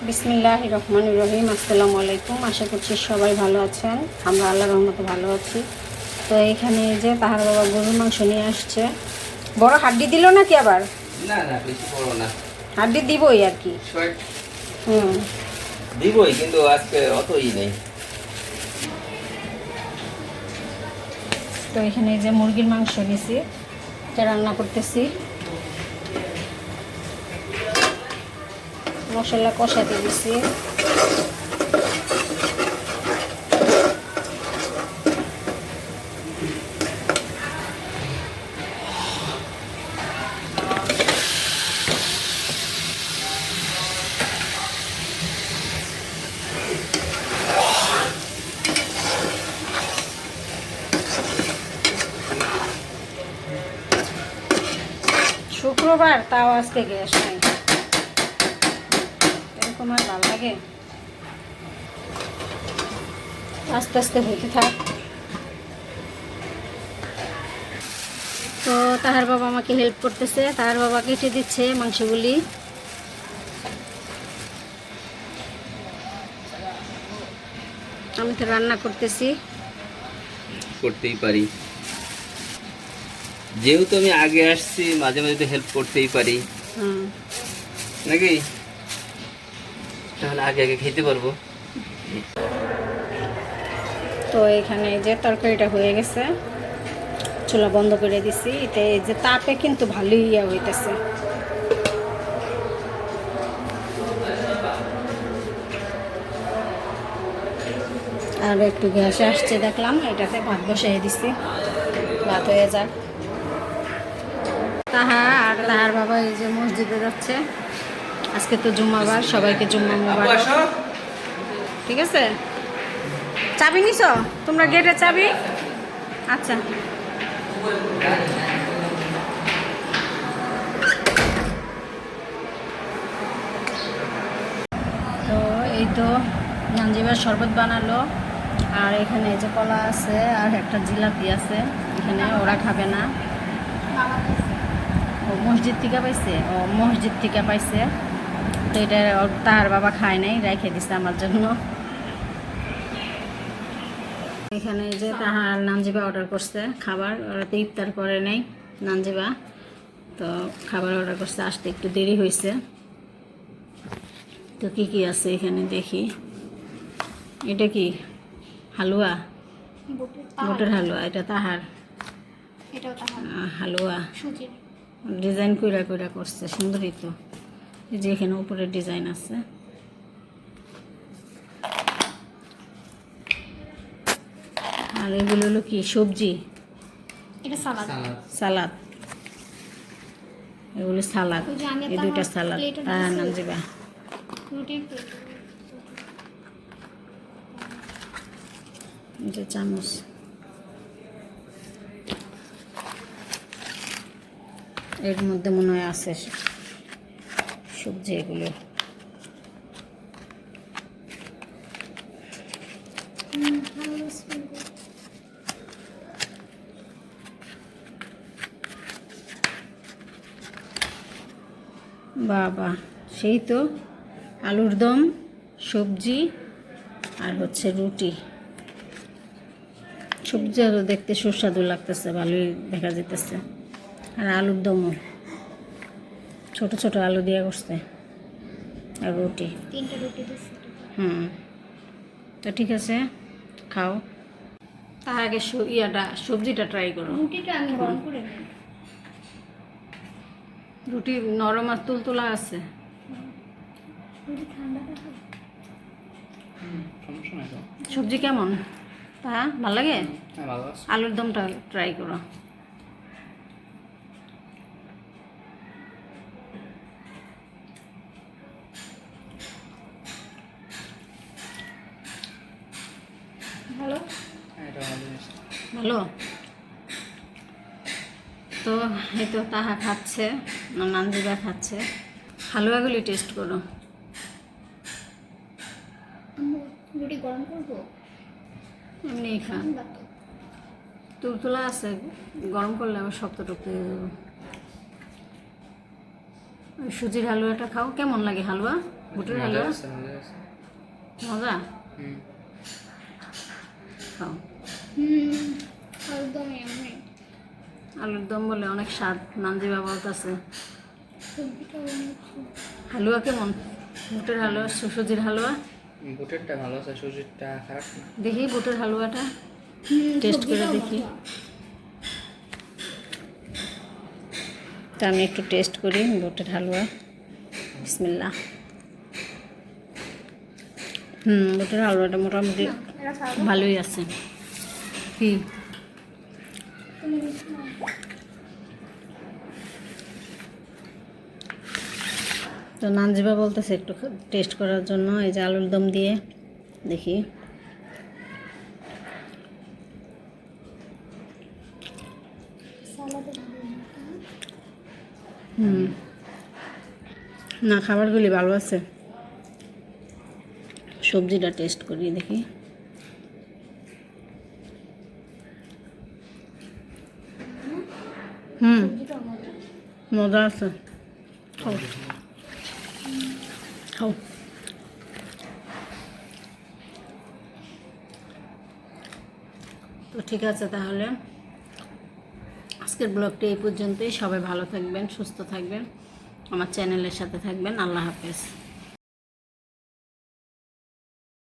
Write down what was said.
বিসমিল্লাহির রহমানির রহিম। আসসালামু আলাইকুম। আশা করছি সবাই ভালো আছেন। আমরা আল্লাহর রহমতে ভালো আছি। তো এখানে যে তাহার বাবা গরুর মাংস নিয়ে আসছে। বড় হাড্ডি দিল নাকি আবার? না না, বেশি বড় না, হাড্ডি দিবই আর কি। হুম, দিবই, কিন্তু আজকে অতই নেই। তো এখানে যে মুরগির মাংস নিছি, এটা রান্না করতেছি। মশলা কষাতে দিছি। শুক্রবার, তাও আজকে গ্যাস নাই। এরকম আর ভালো লাগে? আস্তে আস্তে হইতে থাক। তো তাহার বাবা আমাকে হেল্প করতেছে। তাহার বাবা কেটে দিচ্ছে মাংসগুলি। আমি তো রান্না করতেছি। করতেই পারি, যেহেতু আমি আগে আসছি, মাঝে মাঝে তো হেল্প করতেই পারি হুম, নাকি? তাহলে আগে আগে খেতে পারবো। তো এখানে যে তরকারিটা হয়ে গেছে, চুলা বন্ধ করে দিছি। এতে এই যে তাপে কিন্তু ভালোই ইয়া হইতেছে। আর একটু গ্যাসে আসছে দেখলাম, এটাতে ভাত বসাই দিছি, ভাত হয়ে যাক। তাহা আর তাহার বাবা এই যে মসজিদে যাচ্ছে। আজকে তো জুম্মাবার, সবাইকে জুম্মা মুবারক। ঠিক আছে, চাবি নিছ তোমরা? গেটে চাবি? আচ্ছা। তো এই তো নানজিবার শরবত বানালো। আর এখানে এই যে কলা আছে, আর একটা জিলাপি আছে। এখানে ওরা খাবে না। ও মসজিদ থেকে পাইছে, মসজিদ থেকে পাইছে। তো এটা তাহার বাবা খায় নাই, রেখে দিছে আমার জন্য। এখানে যে তাহার নানজিবা অর্ডার করছে খাবার। ওরা তো ইফতার করে নাই নানজিবা, তো খাবার অর্ডার করছে, আসতে একটু দেরি হয়েছে। তো কি কি আছে এখানে দেখি। এটা কি হালুয়া? বুটের হালুয়া। এটা তাহার হালুয়া। ডিজাইন কইরা কইরা করছে, সুন্দরই তো। এই যে এখানে উপরে ডিজাইন আছে। আর এগুলো হলো কি সবজি? এটা সালাদ। সালাদ। এগুলো সালাদ। এই দুইটা সালাদ। তাহার নাম যাবা রুটির প্লেট। এটা চামচ। এর মধ্যে মনে হয় আছে সবজি এগুলো। বাবা, সেই তো আলুর দম, সবজি, আর হচ্ছে রুটি। সবজি আরও দেখতে সুস্বাদু লাগতেছে, ভালোই দেখা যেতেছে। আর আলুর দমও ছোট ছোট আলু দিয়ে করছে। আর রুটি, 3টা রুটি দিছি। হুম। তো ঠিক আছে, খাও। তার আগে ইয়াটা সবজিটা ট্রাই করো। রুটিটা আমি গরম করে নিই। রুটি নরম আর তুলতুলা আছে। রুটি ঠান্ডা থাকে। সমস্যা নাই তো। সবজি কেমন? হ্যাঁ, ভালো লাগে? হ্যাঁ, ভালো আছে। আলুর দমটা ট্রাই করো। ভালো। হ্যাঁ, এটা ভালো জিনিস। ভালো। তো এই তো তাহা খাচ্ছে, নানজিবা খাচ্ছে। হালুয়াগুলি টেস্ট করো। রুটি গরম করবো? এমনি খা। ঠান্ডা তো। তুলতুলা আছে, গরম করলে আবার শক্ত টক্ত হয়ে যাবে। ওই সুজির হালুয়াটা খাও, কেমন লাগে হালুয়া? বুটের মজা হালুয়া আছে, মজা আছে। মজা হুম। খাও। একদমই আমি আলুর দম বলে অনেক স্বাদ, নানজিবা বলতেছে। সবজিটা অনেক হালুয়া কেমন? বুটের হালুয়া, সুজির হালুয়া। বুটেরটা ভালো আছে, সুজিরটা খারাপ না। দেখি বুটের হালুয়াটা টেস্ট করে দেখি। তা আমি একটু টেস্ট করি বুটের হালুয়া। বিসমিল্লাহ। বুটের হালুয়াটা মোটামুটি এরা খাবো ভালোই আছে। কি তুমি তো নানজিবা বলতেছে একটু টেস্ট করার জন্য, এই যে আলুর দম দিয়ে দেখি। সালাদে ভালো না, খাবারগুলি ভালো আছে। সবজিটা টেস্ট করি দেখি। সবজিটা মজা মজা আছে। খাও খাও। তো ঠিক আছে, তাহলে আজকের ব্লগটি এই পর্যন্তই। সবাই ভালো থাকবেন, সুস্থ থাকবেন, আমার চ্যানেলের সাথে থাকবেন। আল্লাহ হাফেজ।